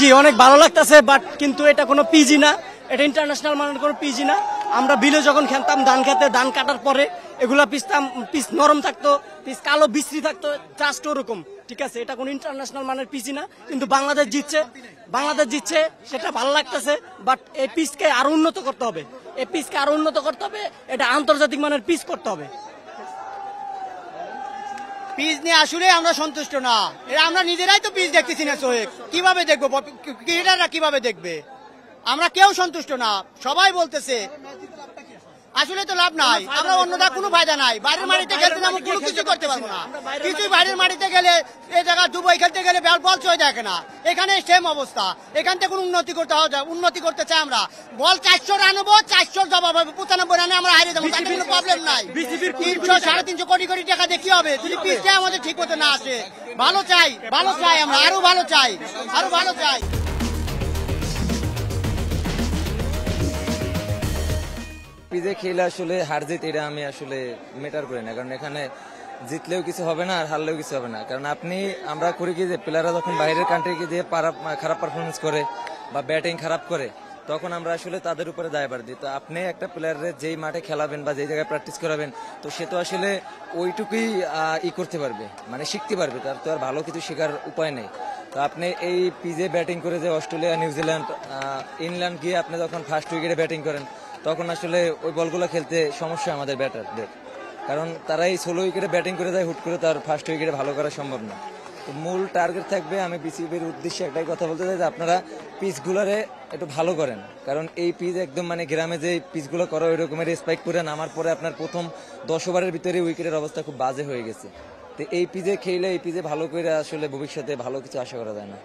জি অনেক ভালো লাগতেছে, বাট কিন্তু এটা কোনো পিজি না, এটা ইন্টারন্যাশনাল মানের কোনো পিজি না। আমরা বিলে যখন খেলতাম ধান খেতে, ধান কাটার পরে এগুলা পিসতাম, পিস নরম থাকতো, পিস কালো বিশ্রী থাকতো, জাস্ট ওরকম। ঠিক আছে, এটা কোনো ইন্টারন্যাশনাল মানের পিজি না, কিন্তু বাংলাদেশ জিতছে, সেটা ভালো লাগতেছে। বাট এই পিসকে আরো উন্নত করতে হবে, এটা আন্তর্জাতিক মানের পিস করতে হবে। পিচ নিয়ে আসলে আমরা সন্তুষ্ট না, এটা আমরা নিজেরাই তো পিচ দেখতেছি না সোহেব, কিভাবে দেখবো? ক্রিকেটাররা কিভাবে দেখবে? আমরা কেউ সন্তুষ্ট না, সবাই বলতেছে আসলে তো লাভ নাই, আমরা অন্যটা কোনো ফায়দা নাই। বাইরের মাটিতে খেলতে আমরা কোনো কিছু করতে পারবো না, কিছুই বাইরের মাটিতে গেলে এই জায়গা দুবাই খেলতে গেলে বল চয়ে দেখে না, এখানে সেম অবস্থা। এখান থেকে কোনো উন্নতি করতে চাই আমরা। বল 400 রান হবো, 400 জবাব হবে, 95 রানে আমরা হারিয়ে যাবো, তাতে কোনো প্রবলেম নাই। 300-350 কোটি টাকা দিয়ে কি হবে যদি পিচটা আমাদের ঠিক মতো না আসে? ভালো চাই আমরা, আরো ভালো চাই। পিজে খেলে আসলে হার জিত এটা আমি আসলে মেটার করি না, কারণ এখানে জিতলেও কিছু হবে না আর হারলেও কিছু হবে না। কারণ আমরা করি কি যে প্লেয়াররা যখন বাইরের কান্ট্রিকে দিয়ে খারাপ পারফরমেন্স করে বা ব্যাটিং খারাপ করে, তখন আমরা আসলে তাদের উপরে দায়ভার দিই। তো আপনি একটা প্লেয়ারের যেই মাঠে খেলাবেন বা যেই জায়গায় প্র্যাকটিস করাবেন, তো সে তো আসলে ওইটুকুই করতে পারবে, মানে শিখতে পারবে, তার তো আর ভালো কিছু শেখার উপায় নেই। তো আপনি এই পিজে ব্যাটিং করে যে অস্ট্রেলিয়া, নিউজিল্যান্ড, ইংল্যান্ড গিয়ে আপনি যখন ফার্স্ট উইকেটে ব্যাটিং করেন, তখন আসলে ওই বলগুলো খেলতে সমস্যা আমাদের ব্যাটারদের, কারণ তারা এই 16 উইকেটে ব্যাটিং করে যায়, হুট করে তার ফার্স্ট উইকেটে ভালো করা সম্ভব না। তো মূল টার্গেট থাকবে, আমি বিসিবির উদ্দেশ্যে একটাই কথা বলতে চাই যে আপনারা পিচগুলোরে একটু ভালো করেন, কারণ এই পিচ একদম মানে গ্রামে যে পিচগুলো করা ওই রকমের স্পাইক করে নামার পরে আপনার প্রথম 10 ওভারের ভিতরে উইকেটের অবস্থা খুব বাজে হয়ে গেছে। তো এই পিচে খেলে, এই পিচে ভালো করে আসলে ভবিষ্যতে ভালো কিছু আশা করা যায় না।